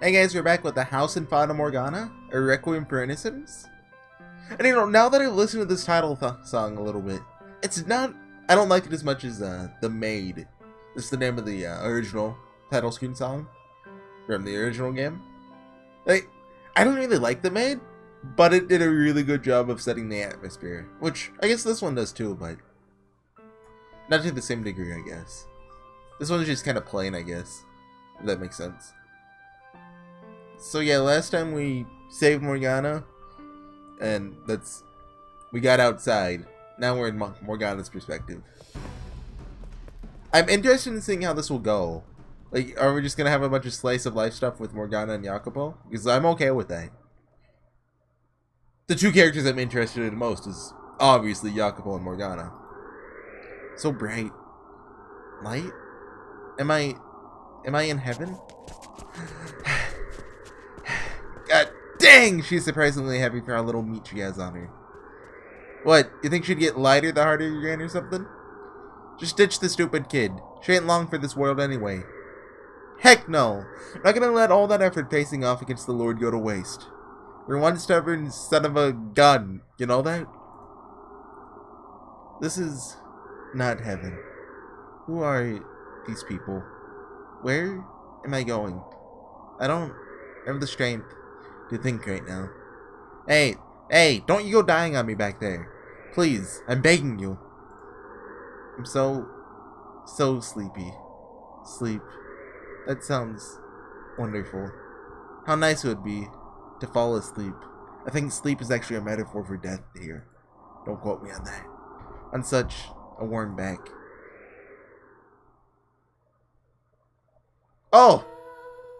Hey guys, we're back with the House in Fata Morgana, a Requiem for Innocence. And you know, now that I've listened to this title song a little bit, it's not, I don't like it as much as The Maid. It's the name of the original title screen song from the original game. Like, I don't really like The Maid, but it did a really good job of setting the atmosphere, which I guess this one does too, but not to the same degree, I guess. This one's just kind of plain, I guess, if that makes sense. So yeah, last time we saved Morgana, and we got outside. Now we're in Morgana's perspective. I'm interested in seeing how this will go. Like, are we just gonna have a bunch of slice of life stuff with Morgana and Jacopo? Because I'm okay with that. The two characters I'm interested in most is obviously Jacopo and Morgana. So bright. Light? Am I in heaven? God dang, she's surprisingly heavy for how little meat she has on her. What, you think she'd get lighter the harder you ran or something? Just ditch the stupid kid. She ain't long for this world anyway. Heck no! I'm not gonna let all that effort facing off against the Lord go to waste. You're one stubborn son of a gun, you know that? This is not heaven. Who are these people? Where am I going? I don't have the strength to think right now. Hey, don't you go dying on me back there. Please, I'm begging you. I'm so sleepy. Sleep. That sounds wonderful. How nice it would be to fall asleep. I think sleep is actually a metaphor for death here. Don't quote me on that. On such a warm back. Oh!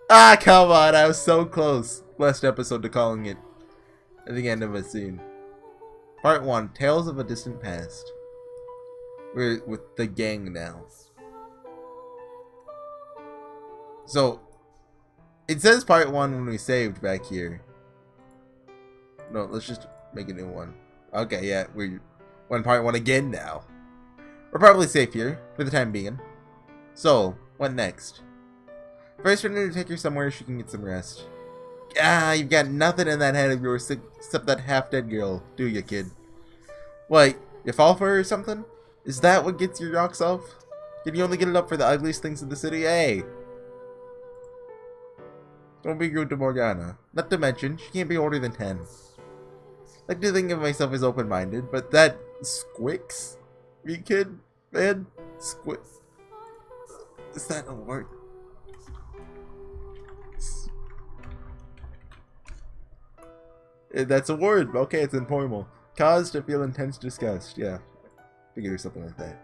Ah, come on, I was so close last episode to calling it at the end of a scene. Part 1, Tales of a Distant Past. We're with the gang now. So, it says part 1 when we saved back here. No, let's just make a new one. Okay, yeah, we're on part 1 again now. We're probably safe here, for the time being. So, what next? First, we're going to take her somewhere she can get some rest. Ah, you've got nothing in that head of yours except that half-dead girl, do you, kid? What, you fall for her or something? Is that what gets your rocks off? Can you only get it up for the ugliest things in the city? Hey! Don't be rude to Morgana. Not to mention, she can't be older than 10. I like to think of myself as open-minded, but that squicks me, kid? Man, squicks. Is that a word? That's a word. Okay, it's informal. Cause to feel intense disgust. Yeah. Figure something like that.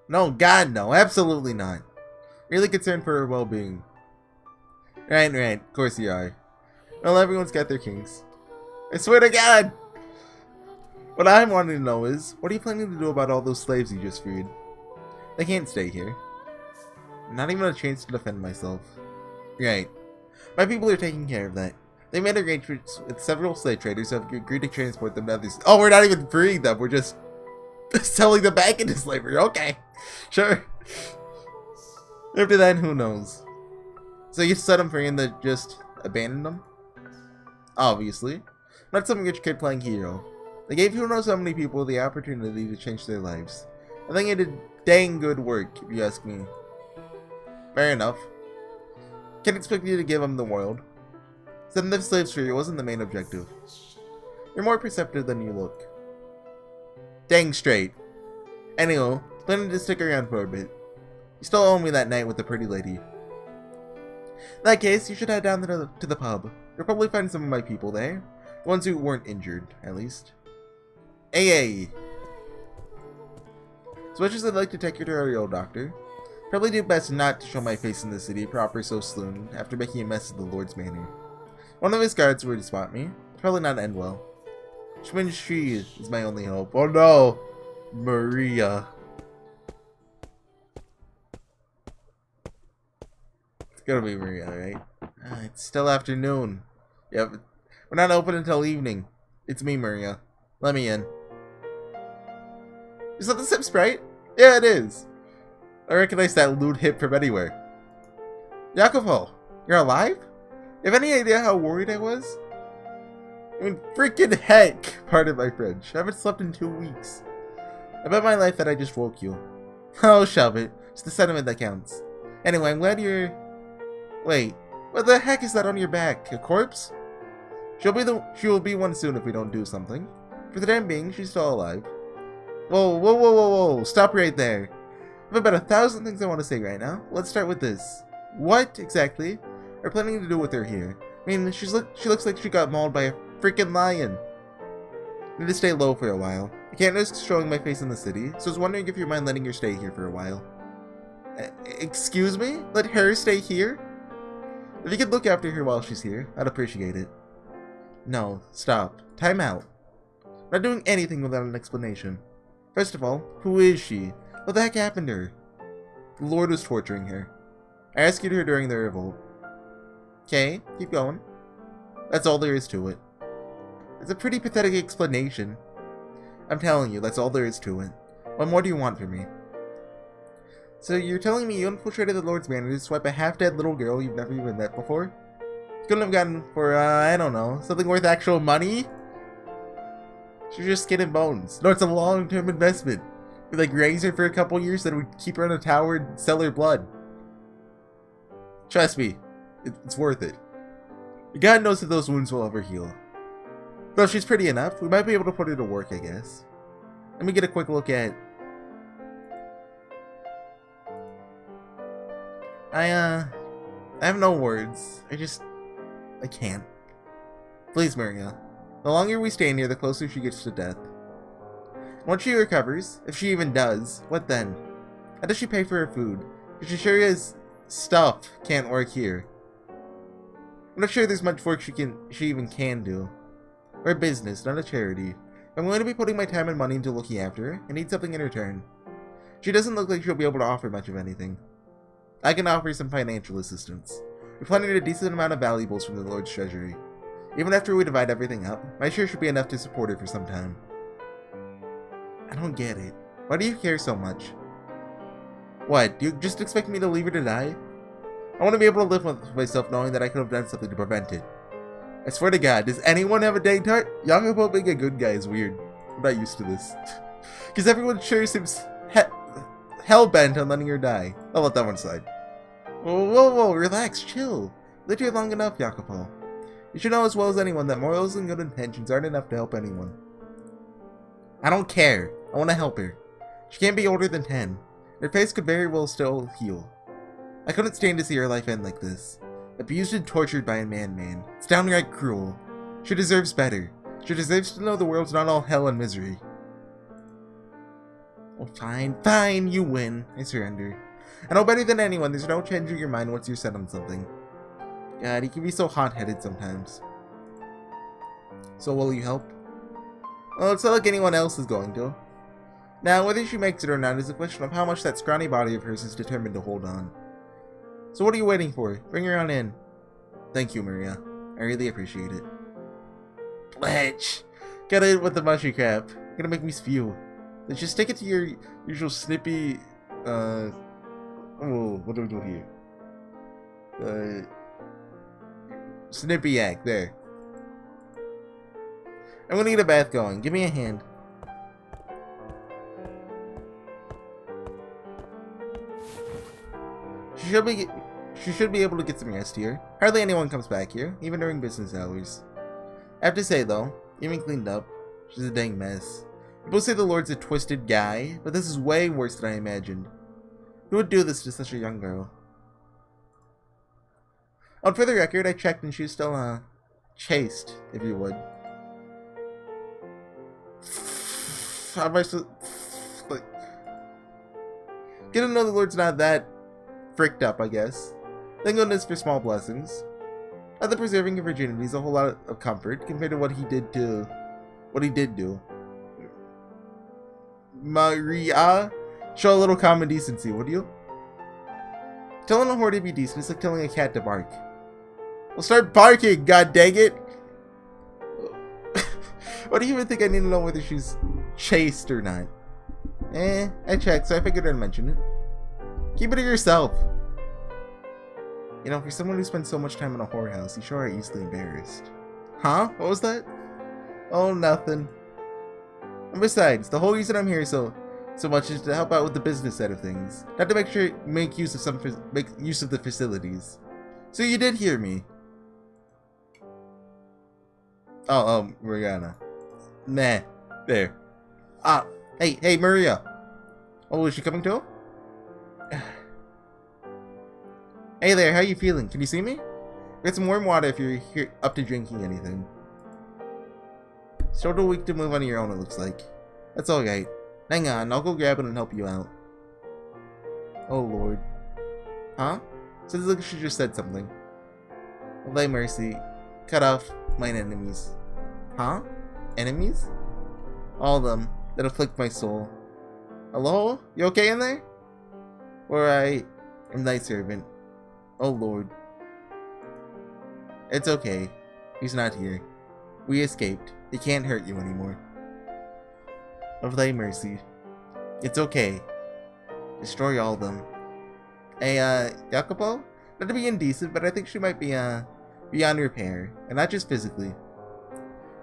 No, God, no. Absolutely not. Really concerned for her well-being. Right. Of course you are. Well, everyone's got their kinks. I swear to God! What I'm wanting to know is, what are you planning to do about all those slaves you just freed? They can't stay here. Not even a chance to defend myself. Right. My people are taking care of that. They made arrangements with several slave traders who have agreed to transport them to others. Oh, we're not even freeing them. We're just selling them back into slavery. Okay. Sure. After that, who knows? So you set them free and then just abandon them? Obviously. Not some rich kid playing hero. They gave who knows how many people the opportunity to change their lives. I think it did dang good work, if you ask me. Fair enough. Can't expect you to give them the world. Setting the slaves free wasn't the main objective. You're more perceptive than you look. Dang straight. Anyway, planning to stick around for a bit. You still owe me that night with the pretty lady. In that case, you should head down to the pub. You'll probably find some of my people there. The ones who weren't injured, at least. Hey! As much as I'd like to take you to a real doctor, probably do best not to show my face in the city proper so soon after making a mess of the Lord's Manor. One of his guards were to spot me. Probably not end well. Which means she is my only hope. Oh no! Maria. It's gonna be Maria, right? It's still afternoon. Yep. We're not open until evening. It's me, Maria. Let me in. Is that the same sprite? Yeah, it is. I recognize that lewd hip from anywhere. Jacopo, you're alive? You have any idea how worried I was? I mean, freaking heck, pardon my French. I haven't slept in 2 weeks. I bet my life that I just woke you. Oh, shove it. It's the sentiment that counts. Anyway, I'm glad you're... Wait, what the heck is that on your back? A corpse? She will be one soon if we don't do something. For the time being, she's still alive. Whoa. Stop right there. I have about 1,000 things I want to say right now. Let's start with this. What, exactly, are you planning to do with her here? I mean, she looks like she got mauled by a freaking lion. I need to stay low for a while. I can't risk showing my face in the city, so I was wondering if you mind letting her stay here for a while. Excuse me? Let her stay here? If you could look after her while she's here, I'd appreciate it. No, stop. Time out. I'm not doing anything without an explanation. First of all, who is she? What the heck happened to her? The Lord was torturing her. I rescued her during the revolt. Okay, keep going. That's all there is to it. It's a pretty pathetic explanation. I'm telling you, that's all there is to it. What more do you want from me? So you're telling me you infiltrated the Lord's Manor to swipe a half-dead little girl you've never even met before? You couldn't have gotten for, I don't know, something worth actual money? She's just skin and bones. No, it's a long-term investment. We'd like raise her for a couple years, then we'd keep her in a tower and sell her blood. Trust me, it's worth it. God knows if those wounds will ever heal. Though she's pretty enough, we might be able to put her to work, I guess. Let me get a quick look at... I have no words. I can't. Please, Maria. The longer we stay in here, the closer she gets to death. Once she recovers, if she even does, what then? How does she pay for her food? Because she sure is stuff can't work here. I'm not sure there's much work she even can do. We're a business, not a charity. If I'm going to be putting my time and money into looking after her, I need something in return. She doesn't look like she'll be able to offer much of anything. I can offer some financial assistance. We're planning a decent amount of valuables from the Lord's treasury. Even after we divide everything up, my share should be enough to support her for some time. I don't get it. Why do you care so much? What, do you just expect me to leave her to die? I want to be able to live with myself knowing that I could have done something to prevent it. I swear to God, does anyone have a dang tart? Jacopo being a good guy is weird. I'm not used to this. Because everyone sure seems hell-bent on letting her die. I'll let that one slide. Whoa, relax, chill. Lived here long enough, Jacopo. You should know as well as anyone that morals and good intentions aren't enough to help anyone. I don't care. I want to help her. She can't be older than 10. Her face could very well still heal. I couldn't stand to see her life end like this. Abused and tortured by a man. It's downright cruel. She deserves better. She deserves to know the world's not all hell and misery. Well, fine, you win. I surrender. I know better than anyone there's no changing your mind once you're set on something. God, he can be so hot-headed sometimes. So will you help? Well, it's not like anyone else is going to. Now, whether she makes it or not is a question of how much that scrawny body of hers is determined to hold on. So what are you waiting for? Bring her on in. Thank you, Maria. I really appreciate it. Pledge! Get it with the mushy crap. You're gonna make me spew. Let's just take it to your usual snippy, oh, what do we do here? Snippy yak, there. I'm gonna get a bath going. Give me a hand. She should be able to get some rest here. Hardly anyone comes back here, even during business hours. I have to say though, even cleaned up, she's a dang mess. People say the Lord's a twisted guy, but this is way worse than I imagined. Who would do this to such a young girl? On for the record, I checked and she's still, chaste, if you would. How am I supposed like, get to know the Lord's not that fricked up, I guess. Thank goodness for small blessings. Not that preserving your virginity is a whole lot of comfort compared to what he did do. Maria, show a little common decency, would you? Telling a whore to be decent is like telling a cat to bark. Well, start barking, god dang it! What do you even think I need to know whether she's chaste or not? I checked, so I figured I'd mention it. Keep it to yourself. You know, for someone who spends so much time in a whorehouse, you sure are easily embarrassed. Huh? What was that? Oh, nothing. And besides, the whole reason I'm here so much is to help out with the business side of things, not to make use of the facilities. So you did hear me. Oh, Morgana. Nah, there. Ah, hey, Maria. Oh, is she coming too? Hey there, how you feeling? Can you see me? Get some warm water if you're here up to drinking anything. Still too weak to move on your own, it looks like. That's alright. Hang on, I'll go grab it and help you out. Oh lord. Huh? Sounds like she just said something. Well, thy mercy. Cut off mine enemies. Huh? Enemies? All of them that afflict my soul. Hello? You okay in there? For I am thy servant. Oh lord. It's okay. He's not here. We escaped. He can't hurt you anymore. Of thy mercy. It's okay. Destroy all of them. Hey, Jacopo? Not to be indecent, but I think she might be, beyond repair. And not just physically.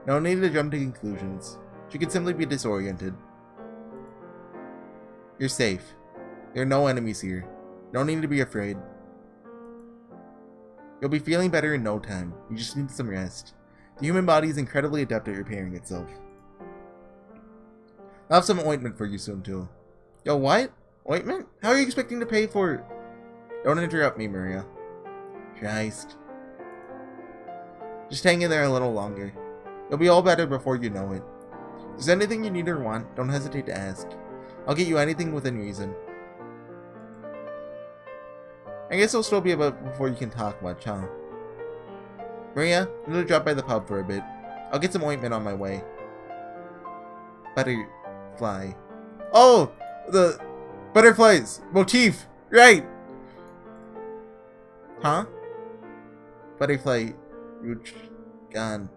No need to jump to conclusions. She could simply be disoriented. You're safe. There are no enemies here. No need to be afraid. You'll be feeling better in no time. You just need some rest. The human body is incredibly adept at repairing itself. I'll have some ointment for you soon, too. Yo, what? Ointment? How are you expecting to pay for it? Don't interrupt me, Maria. Christ. Just hang in there a little longer. You'll be all better before you know it. If there's anything you need or want, don't hesitate to ask. I'll get you anything within reason. I guess it'll still be about before you can talk much, huh? Maria, I'm gonna drop by the pub for a bit. I'll get some ointment on my way. Butterfly. Oh! The butterflies! Motif! Right! Huh? Butterfly Rooch gone.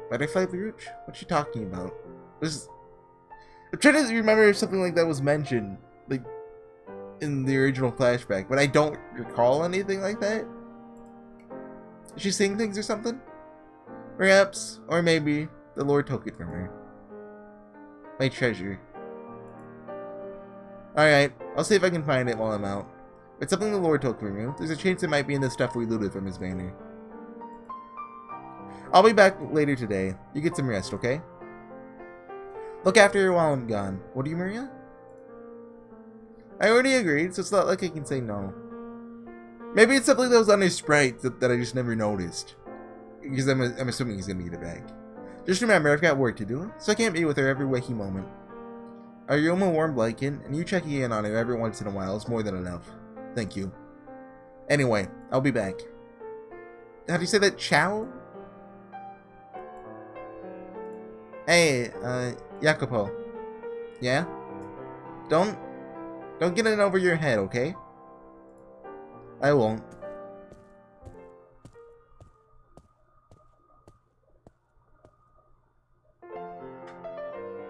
Butterfly Rooch? What's she talking about? I'm trying to remember if something like that was mentioned, like, in the original flashback, but I don't recall anything like that. Is she seeing things or something? Perhaps, or maybe, the Lord took it from her. My treasure. Alright, I'll see if I can find it while I'm out. If it's something the Lord took from you, there's a chance it might be in the stuff we looted from his banner. I'll be back later today. You get some rest, okay? Look after her while I'm gone. What do you, Maria? I already agreed, so it's not like I can say no. Maybe it's something that was on his sprite that I just never noticed. Because I'm assuming he's gonna get it back. Just remember, I've got work to do, so I can't be with her every waking moment. Our room a warm blanket, and you checking in on her every once in a while is more than enough. Thank you. Anyway, I'll be back. How do you say that? Ciao? Hey, Jacopo. Yeah? Don't get it over your head, okay? I won't.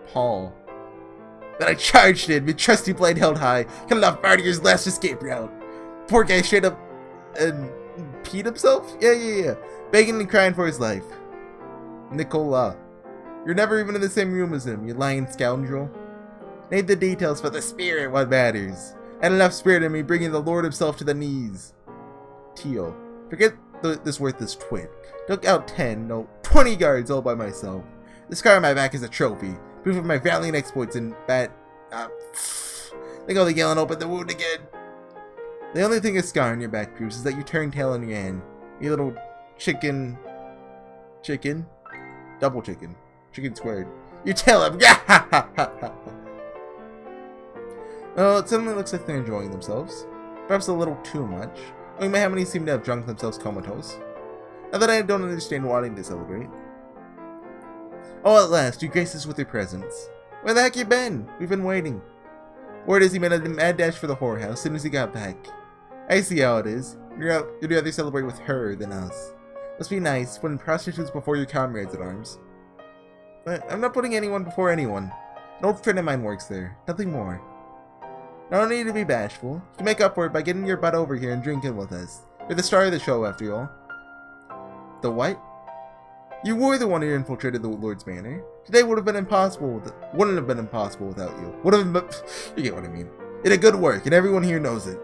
Paul. Then I charged in, with trusty blade held high, cutting off Bartier's last escape route. Poor guy straight up and peed himself? Yeah. Begging and crying for his life. Nicola. You're never even in the same room as him, you lying scoundrel. Need the details, but the spirit what matters. And enough spirit in me bringing the Lord himself to the knees. Tio. Forget this worthless twit. Took out 10, no, 20 guards all by myself. The scar on my back is a trophy. Proof of my valiant exploits in bad... They go the yelling open the wound again. The only thing a scar on your back proves is that you turned tail and ran. You little chicken... Chicken? Double chicken. Chicken squared. You tell him! Well, it suddenly looks like they're enjoying themselves. Perhaps a little too much. Only my many seem to have drunk themselves comatose. Not that I don't understand wanting to celebrate. Oh, at last, you graced us with your presence. Where the heck you been? We've been waiting. Word is he made a mad dash for the whorehouse as soon as he got back. I see how it is. You'd rather celebrate with her than us. Must be nice, putting prostitutes before your comrades at arms. But I'm not putting anyone before anyone. An old friend of mine works there. Nothing more. No need to be bashful. You can make up for it by getting your butt over here and drinking with us. You're the star of the show, after all. The what? You were the one who infiltrated the Lord's Banner. Today wouldn't have been impossible without you. Would have been, you get what I mean. You did good work, and everyone here knows it.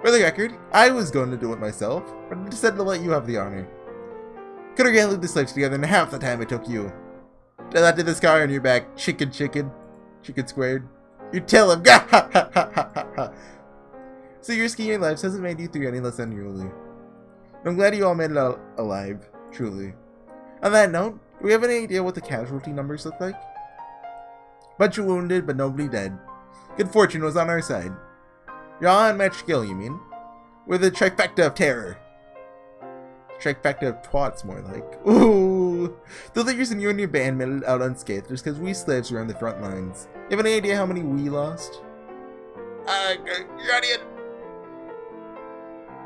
For the record, I was going to do it myself, but I decided to let you have the honor. Could have gathered the slaves together in half the time it took you. Tell that to this guy on your back, chicken squared. You tell him, So your risking your lives hasn't made you three any less unruly. I'm glad you all made it out alive, truly. On that note, do we have any idea what the casualty numbers look like? Bunch of wounded, but nobody dead. Good fortune was on our side. You're all unmatched skill, you mean? We're the trifecta of terror. Trifecta of twats, more like. Ooh! The leaders in you and your band made it out unscathed just because we slaves were on the front lines. You have any idea how many we lost? Guardian!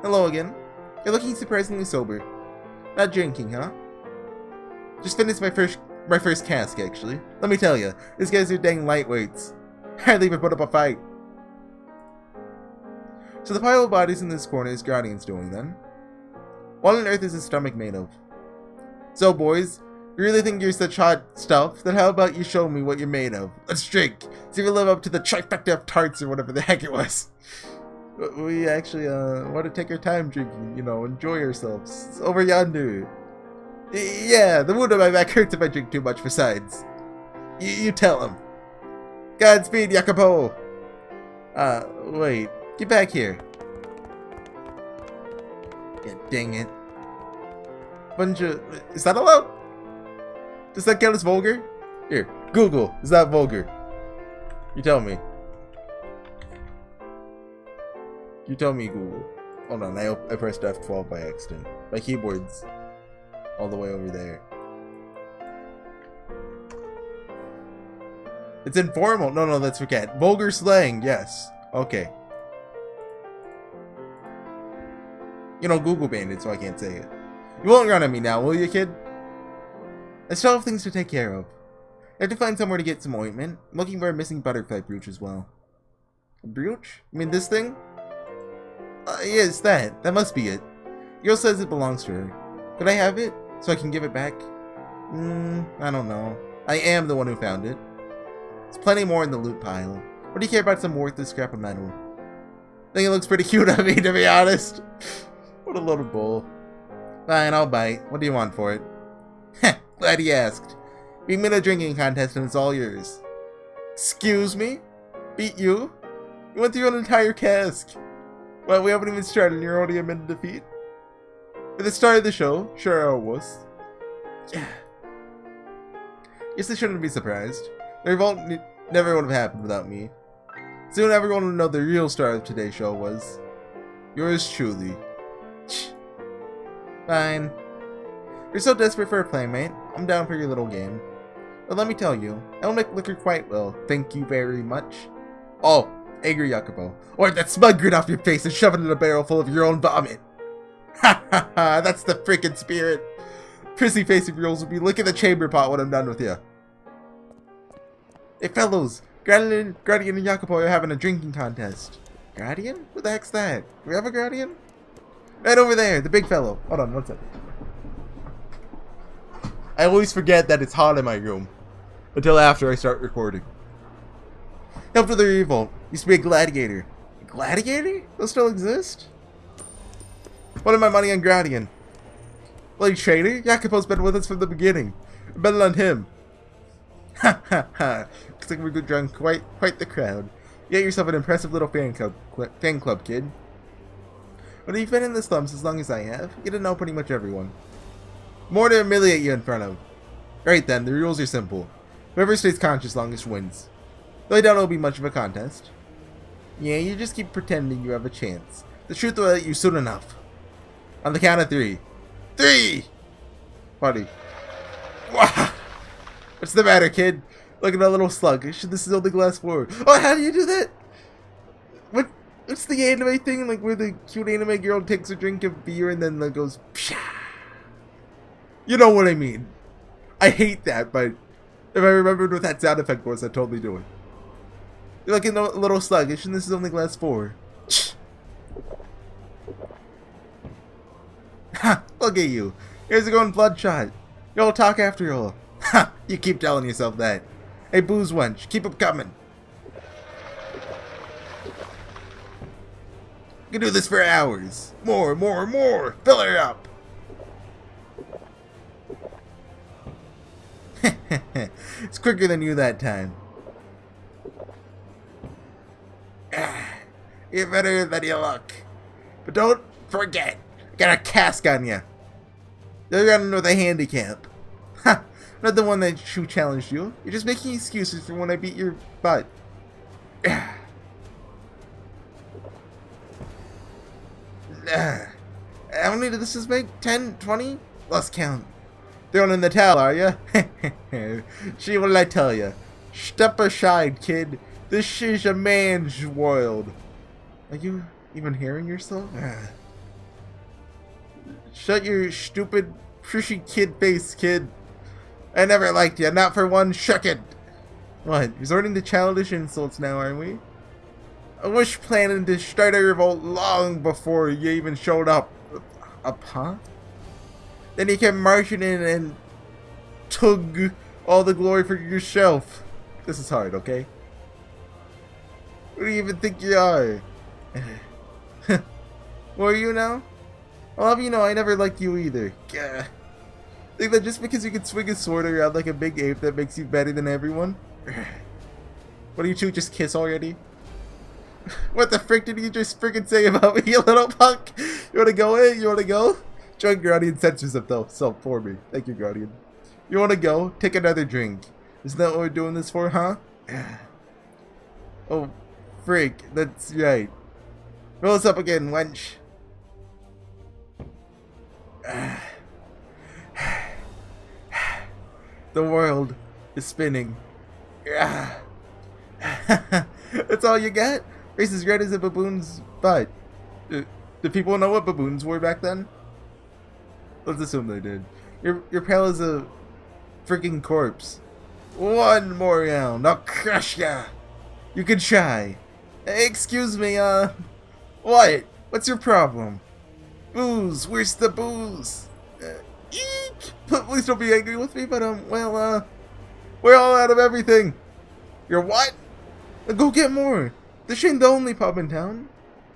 Hello again. You're looking surprisingly sober. Not drinking, huh? Just finished my first cask, actually. Let me tell you, these guys are dang lightweights. Hardly even put up a fight. So the pile of bodies in this corner is Guardian's doing, then? What on earth is his stomach made of? So, boys, you really think you're such hot stuff? Then how about you show me what you're made of? Let's drink. See if you live up to the trifecta of tarts or whatever the heck it was. We actually want to take our time drinking, you know, enjoy ourselves. It's over yonder. Yeah, the wound on my back hurts if I drink too much besides. You tell him. Godspeed, Jacopo. Wait. Get back here. Yeah, dang it. Bunch of... Is that allowed? Does that count as vulgar? Here, Google. Is that vulgar? You tell me. You tell me, Google. Hold on, I pressed F12 by accident. My keyboard's all the way over there. It's informal. No, let's forget. Vulgar slang, yes. Okay. You know, Google banned it, so I can't say it. You won't run at me now, will you, kid? I still have things to take care of. I have to find somewhere to get some ointment. I'm looking for a missing butterfly brooch as well. A brooch? You mean this thing? Yes, that. That must be it. The girl says it belongs to her. Could I have it? So I can give it back? I don't know. I am the one who found it. There's plenty more in the loot pile. What do you care about some worthless scrap of metal? I think it looks pretty cute on me, to be honest. What a load of bull. Fine, I'll bite. What do you want for it? Heh, glad you asked. Beat me in a drinking contest and it's all yours. Excuse me? Beat you? You went through an entire cask. Well, we haven't even started and you're already admitted defeat? At the start of the show, sure I was. Yeah. Guess I shouldn't be surprised. The revolt never would have happened without me. Soon everyone will know the real star of today's show was yours truly. Fine. You're so desperate for a playmate. I'm down for your little game. But let me tell you, I'll make liquor quite well. Thank you very much. Oh, angry Jacopo. Wipe that smug grin off your face and shove it in a barrel full of your own vomit. Ha ha ha, that's the freaking spirit. Prissy face of yours will be licking the chamber pot when I'm done with you. Hey fellows, Guardian and Jacopo are having a drinking contest. Guardian? Who the heck's that? Do we have a Guardian? Right over there, the big fellow. Hold on, one second. I always forget that it's hot in my room. Until after I start recording. Helped with the revolt. Used to be a gladiator. A gladiator? Those still exist? What am my money on Guardian? Bloody traitor? Jacopo's been with us from the beginning. I betted on him. Ha ha ha. Looks like we're good drunk. Quite the crowd. You get yourself an impressive little fan club, kid. When you've been in the slums as long as I have, you get to know pretty much everyone. More to humiliate you in front of. Right then, the rules are simple. Whoever stays conscious longest wins. Though I doubt it'll be much of a contest. Yeah, you just keep pretending you have a chance. The truth will let you soon enough. On the count of 3. 3! Buddy. Wow. What's the matter, kid? Look at that little sluggish. This is only glass floor. Oh, how do you do that? What's the anime thing? Like where the cute anime girl takes a drink of beer and then goes psha. You know what I mean. I hate that, but if I remembered what that sound effect was, I'd totally do it. You're looking a little sluggish, and this is only class 4. Ha! Look at you. Here's a going bloodshot. You'll talk after all. Ha! You keep telling yourself that. Hey, booze wench, keep 'em coming. You can do this for hours. More, more, more. Fill her up. It's quicker than you that time. You're better than you look. But don't forget, I got a cask on you. You're running with a handicap. Ha! Not the one that who challenged you. You're just making excuses for when I beat your butt. How many did this make? 10? 20? Lost count. Throwing in the towel, are ya? See what I tell ya. Step aside, kid. This is a man's world. Are you even hearing yourself? Shut your stupid, prissy kid face, kid. I never liked you, not for 1 second. What? Resorting to childish insults now, aren't we? I was planning to start a revolt long before you even showed up. Up, huh? Then you came marching in and took all the glory for yourself. This is hard, okay? Who do you even think you are? Who are you now? I'll have you know I never liked you either. Gah. Think that just because you can swing a sword around like a big ape that makes you better than everyone? What do you two just kiss already? What the frick did you just freaking say about me, you little punk? You wanna go in? You wanna go? Join Guardian censors up though, so for me. Thank you, Guardian. You wanna go? Take another drink. Isn't that what we're doing this for, huh? Oh, freak, that's right. Roll us up again, wench. The world is spinning. That's all you get? Face as red as a baboon's butt. Do people know what baboons were back then? Let's assume they did. You're pale as a freaking corpse. One more round, I'll crush ya. You can try. Hey, excuse me, what? What's your problem? Booze, where's the booze? Eek! Please don't be angry with me, but well, we're all out of everything. You're what? Go get more. This ain't the only pub in town.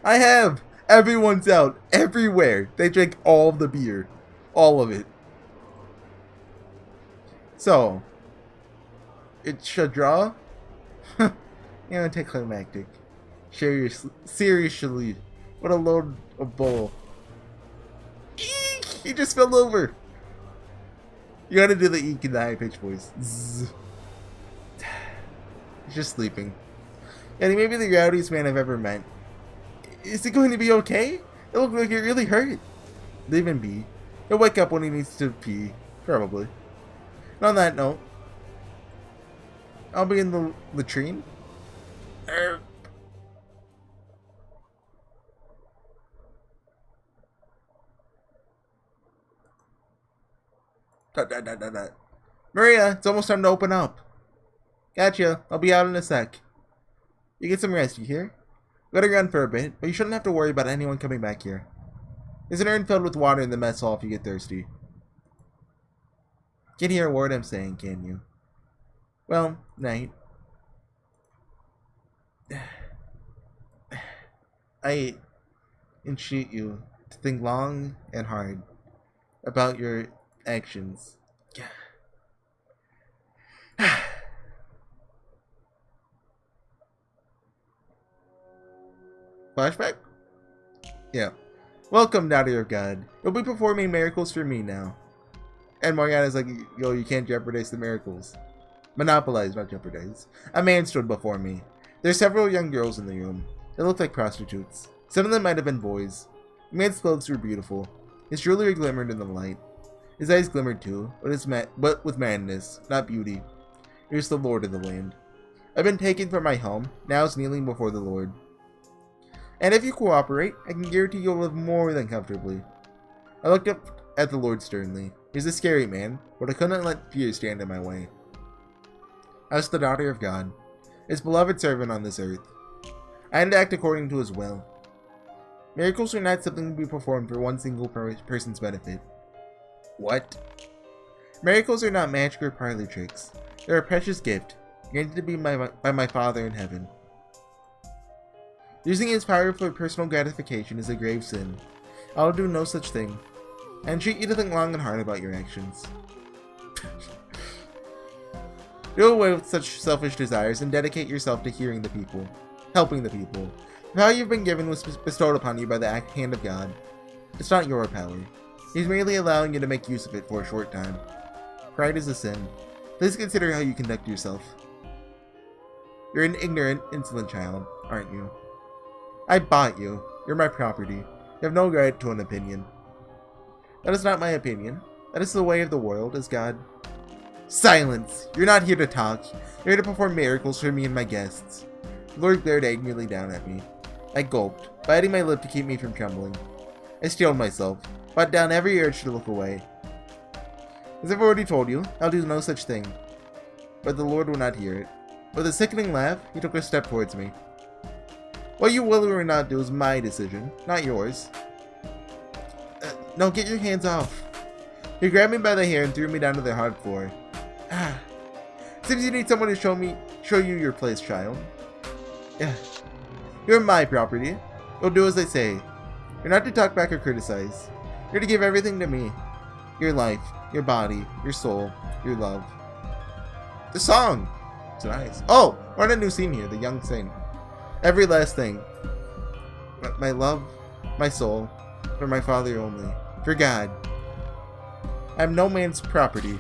I have. Everyone's out. Everywhere. They drink all of the beer. All of it. So, it's a draw? You're anticlimactic. Seriously. What a load of bull. Eek! He just fell over. You gotta do the eek in the high pitch voice. Zzz. He's just sleeping. Yeah, he may be the rowdiest man I've ever met. Is he going to be okay? It looked like it really hurt. Leave him be. He'll wake up when he needs to pee. Probably. And on that note, I'll be in the latrine. Maria, it's almost time to open up. Gotcha. I'll be out in a sec. You get some rest, you hear? Gotta run for a bit, but you shouldn't have to worry about anyone coming back here. There's an urn filled with water in the mess hall if you get thirsty. Can hear a word I'm saying, can you? Well, night. I entreat you to think long and hard about your actions. Flashback? Yeah. Welcome, Daughter of God. You'll be performing miracles for me now. And Morgana's like, yo, you can't jeopardize the miracles. Monopolize, not jeopardize. A man stood before me. There's several young girls in the room. They looked like prostitutes. Some of them might have been boys. The man's clothes were beautiful. His jewelry glimmered in the light. His eyes glimmered too, but with madness, not beauty. He was the lord of the land. I've been taken from my home, now is kneeling before the Lord. And if you cooperate, I can guarantee you'll live more than comfortably. I looked up at the Lord sternly. He's a scary man, but I couldn't let fear stand in my way. I was the Daughter of God. his beloved servant on this earth. I am to act according to his will. Miracles are not something to be performed for one single person's benefit. What? Miracles are not magic or parlor tricks. They're a precious gift, granted to me by my Father in heaven. Using his power for personal gratification is a grave sin. I will do no such thing. I entreat you to think long and hard about your actions. Do away with such selfish desires and dedicate yourself to hearing the people, helping the people. The power you've been given was bestowed upon you by the hand of God. It's not your power. He's merely allowing you to make use of it for a short time. Pride is a sin. Please consider how you conduct yourself. You're an ignorant, insolent child, aren't you? I bought you. You're my property. You have no right to an opinion. That is not my opinion. That is the way of the world, as God. Silence! You're not here to talk. You're here to perform miracles for me and my guests. The Lord glared angrily down at me. I gulped, biting my lip to keep me from trembling. I steeled myself, fought down every urge to look away. As I've already told you, I'll do no such thing. But the Lord would not hear it. With a sickening laugh, he took a step towards me. What you will or not do is my decision, not yours. No, get your hands off. He grabbed me by the hair and threw me down to the hard floor. Seems you need someone to show you your place, child. You're my property. You'll do as I say. You're not to talk back or criticize. You're to give everything to me. Your life, your body, your soul, your love. The song! It's nice. Oh! We're on a new scene here, the young saint. Every last thing. My love, my soul, for my Father only. For God. I am no man's property.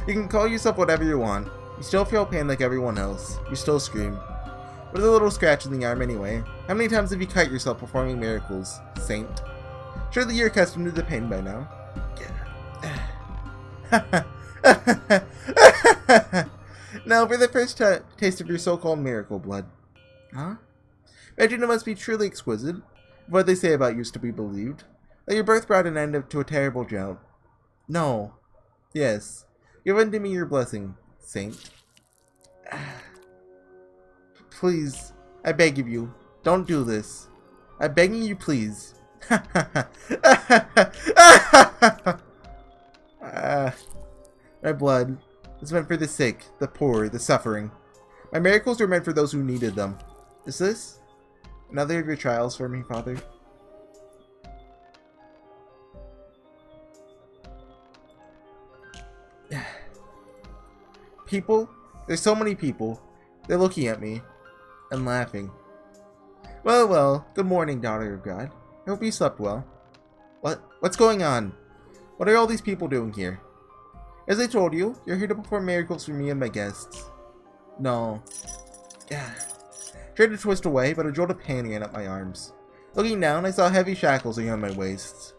You can call yourself whatever you want. You still feel pain like everyone else. You still scream. With a little scratch in the arm anyway. How many times have you cut yourself performing miracles, saint? Surely you're accustomed to the pain by now. Now for the first taste of your so-called miracle blood. Huh? Imagine it must be truly exquisite. What they say about you is to be believed. That your birth brought an end to a terrible drought. No. Yes. Give unto me your blessing, saint. Please, I beg of you, don't do this. I'm begging you, please. My blood is meant for the sick, the poor, the suffering. My miracles were meant for those who needed them. Is this another of your trials for me, Father? People? There's so many people. They're looking at me and laughing. Well, well, good morning, daughter of God. I hope you slept well. What's going on? What are all these people doing here? As I told you, you're here to perform miracles for me and my guests. No. Tried to twist away, but a jolt of pain ran up my arms. Looking down, I saw heavy shackles around my waists.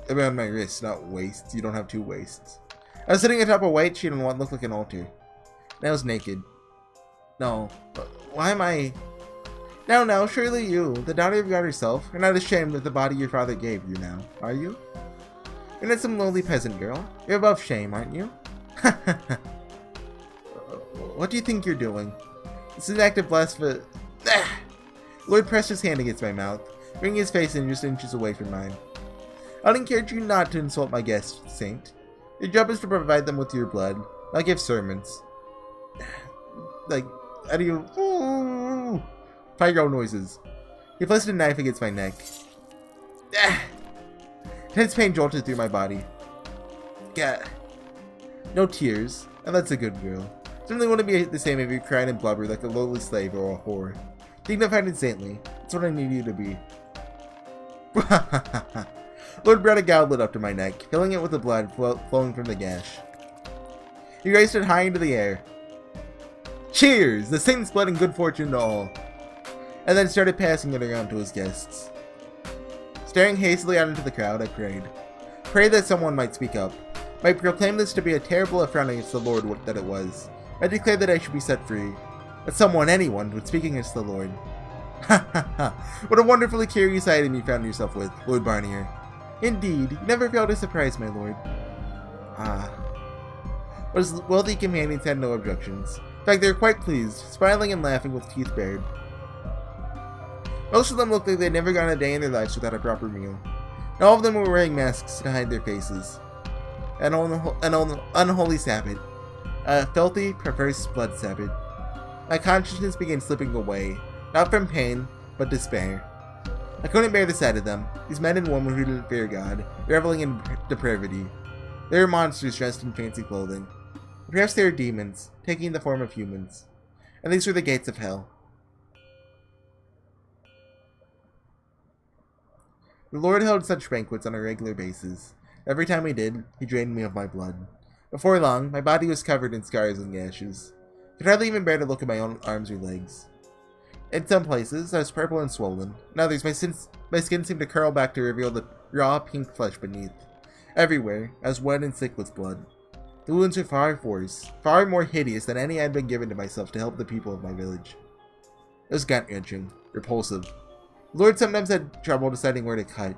Around my wrists, not waists. You don't have two waists. I was sitting atop a white sheet on what looked like an altar. And I was naked. No. Why am I... Now, surely you, the daughter of God herself, are not ashamed of the body your father gave you now, are you? You're not some lowly peasant girl. You're above shame, aren't you? What do you think you're doing? This is an act of blasphemy. Lord pressed his hand against my mouth, bringing his face in just inches away from mine. I'd encourage you not to insult my guests, Saint. Your job is to provide them with your blood, not give sermons. Like, how do you... Ooh, pyro noises. He placed a knife against my neck. Intense pain jolted through my body. Gah. No tears, and that's a good girl. Certainly wouldn't be the same if you cried and blubbered like a lowly slave or a whore. Dignified and saintly, that's what I need you to be. Lord brought a goblet up to my neck, filling it with the blood flowing from the gash. He raised it high into the air. Cheers! The saint's blood and good fortune to all. And then started passing it around to his guests. Staring hastily out into the crowd, I prayed. Prayed that someone might speak up. Might proclaim this to be a terrible affront against the Lord that it was. I declared that I should be set free. That someone, anyone, would speak against the Lord. Ha ha ha! What a wonderfully curious item you found yourself with, Lord Barnier. Indeed, you never fail to surprise, my lord. Ah. But his wealthy companions had no objections. In fact, they were quite pleased, smiling and laughing with teeth bared. Most of them looked like they'd never gone a day in their lives without a proper meal. And all of them were wearing masks to hide their faces. An unholy Sabbath. A filthy, perverse blood Sabbath. My consciousness began slipping away, not from pain, but despair. I couldn't bear the sight of them, these men and women who didn't fear God, reveling in depravity. They were monsters dressed in fancy clothing. Perhaps they were demons, taking the form of humans. And these were the gates of hell. The Lord held such banquets on a regular basis. Every time he did, he drained me of my blood. Before long, my body was covered in scars and gashes. I could hardly even bear to look at my own arms or legs. In some places, I was purple and swollen. In others, my skin seemed to curl back to reveal the raw pink flesh beneath. Everywhere, I was wet and sick with blood. The wounds were far worse, far more hideous than any I had been given to myself to help the people of my village. It was gut-wrenching, repulsive. The Lord sometimes had trouble deciding where to cut,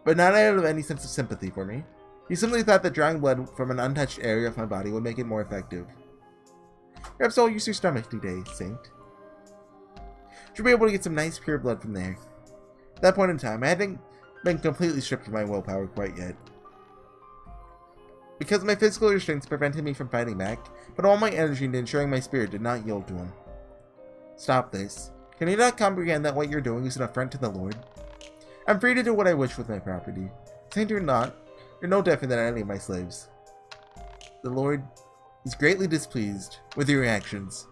but not out of any sense of sympathy for me. He simply thought that drawing blood from an untouched area of my body would make it more effective. Perhaps I'll use your stomach today, Saint. Should be able to get some nice pure blood from there. At that point in time, I hadn't been completely stripped of my willpower quite yet. Because my physical restraints prevented me from fighting back, but all my energy into ensuring my spirit did not yield to him. Stop this. Can you not comprehend that what you're doing is an affront to the Lord? I'm free to do what I wish with my property. Saint or not, you're no different than any of my slaves. The Lord is greatly displeased with your actions.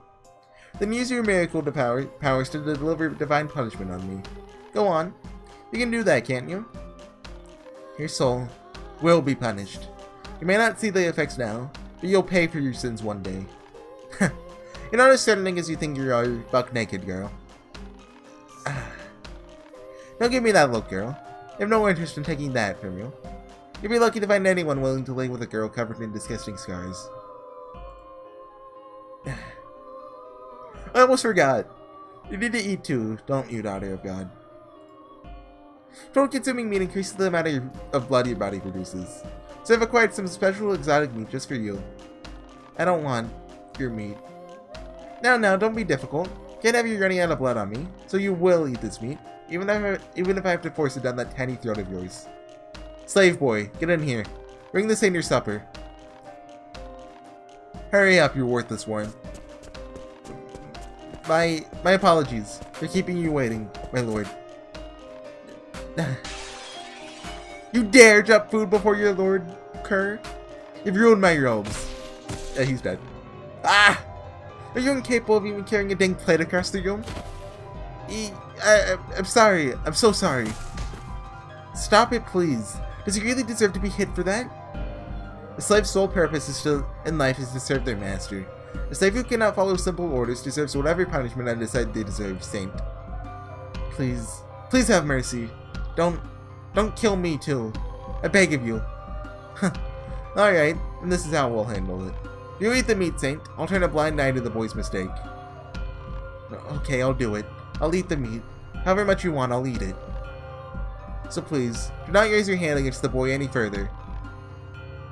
Then use your miracle powers to deliver divine punishment on me. Go on. You can do that, can't you? Your soul will be punished. You may not see the effects now, but you'll pay for your sins one day. You're not as threatening as you think you are, buck naked girl. Don't give me that look, girl. I have no interest in taking that from you. You'll be lucky to find anyone willing to lay with a girl covered in disgusting scars. I almost forgot. You need to eat too, don't you, daughter of God? Total consuming meat increases the amount of blood your body produces. So I've acquired some special exotic meat just for you. I don't want your meat. Now, don't be difficult. Can't have you running out of blood on me, so you will eat this meat, even if I have to force it down that tiny throat of yours. Slave boy, get in here. Bring this in your supper. Hurry up, you worthless worm. My apologies for keeping you waiting, my lord. You dare drop food before your lord, cur? You've ruined my robes. Yeah, he's dead. Ah! Are you incapable of even carrying a dang plate across the room? I'm sorry. I'm so sorry. Stop it, please. Does he really deserve to be hit for that? A slave's sole purpose in life is to serve their master. A slave who cannot follow simple orders deserves whatever punishment I decide they deserve, Saint. Please have mercy. Don't kill me too. I beg of you. Alright, and this is how we'll handle it. You eat the meat, Saint. I'll turn a blind eye to the boy's mistake. Okay, I'll do it. I'll eat the meat. However much you want, I'll eat it. So please, do not raise your hand against the boy any further.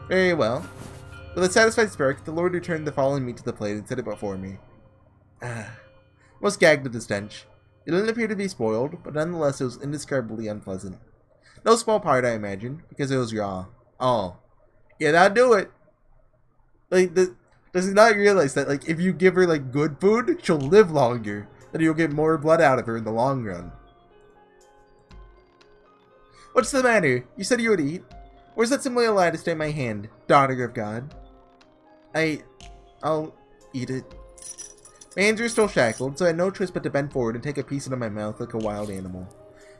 Very well. With a satisfied smirk, the Lord returned the fallen meat to the plate and set it before me. Almost gagged at the stench. It didn't appear to be spoiled, but nonetheless it was indescribably unpleasant. No small part, I imagine, because it was raw. Oh. Yeah, that'll do it. Like, does he not realize that, like, if you give her, like, good food, she'll live longer, and you'll get more blood out of her in the long run. What's the matter? You said you would eat? Or is that simply a lie to stay my hand, daughter of God? I'll eat it. My hands were still shackled, so I had no choice but to bend forward and take a piece into my mouth like a wild animal.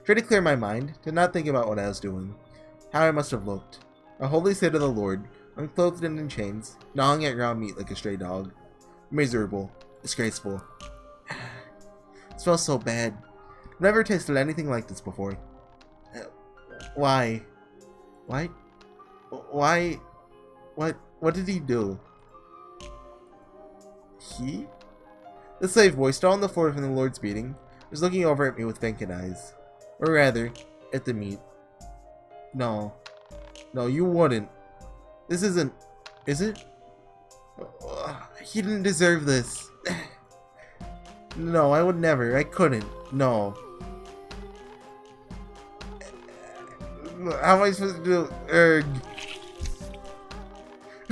Tried to clear my mind, did not think about what I was doing. How I must have looked. A holy saint of the Lord, unclothed and in chains, gnawing at raw meat like a stray dog. Miserable. Disgraceful. It smells so bad. I've never tasted anything like this before. Why? Why? Why? What did he do? He? The slave boy, still on the floor from the Lord's beating, was looking over at me with vacant eyes. Or rather, at the meat. No, you wouldn't. This isn't... Is it? He didn't deserve this. No, I would never. I couldn't. No. How am I supposed to do...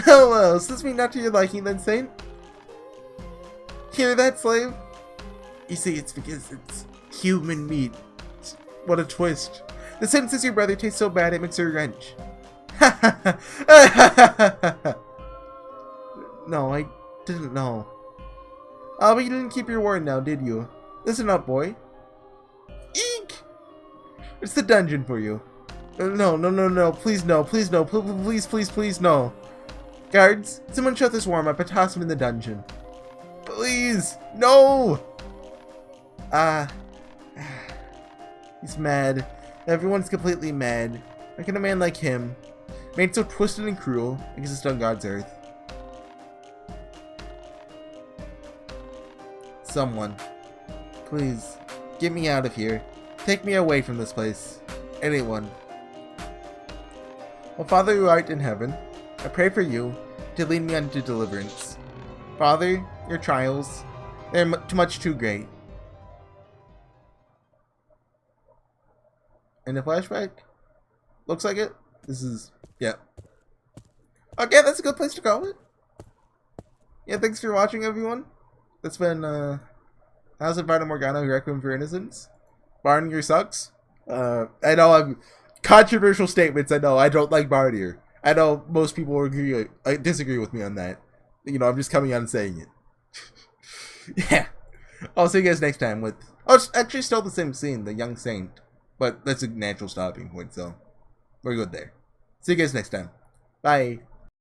Oh well, is this me not to your liking then, Saint? Hear that, slave? You see, it's because it's human meat. What a twist. The Saint says your brother tastes so bad it makes her wrench. No, I didn't know. Oh, but you didn't keep your word now, did you? Listen up, boy. Eek! It's the dungeon for you. No, no, no, no. Please, no. Please, no. Please, please, please, no. Guards, someone shut this worm up and toss him in the dungeon. Please! No! He's mad. Everyone's completely mad. How can a man like him, made so twisted and cruel, exist on God's earth? Someone. Please, get me out of here. Take me away from this place. Anyone. Oh, Father who art in heaven, I pray for you to lead me unto deliverance. Father, your trials, they're too great. In the flashback? Looks like it. This is, yeah. Okay, that's a good place to call it. Yeah, thanks for watching, everyone. That's been, how's it, Fata Morgana, Requiem for Innocence? Barnier sucks. I know I'm... Controversial statements, I know. I don't like Barnier. I know most people agree, disagree with me on that. You know, I'm just coming out and saying it. Yeah. I'll see you guys next time with... Oh, it's actually still the same scene, the young saint. But that's a natural stopping point, so we're good there. See you guys next time. Bye.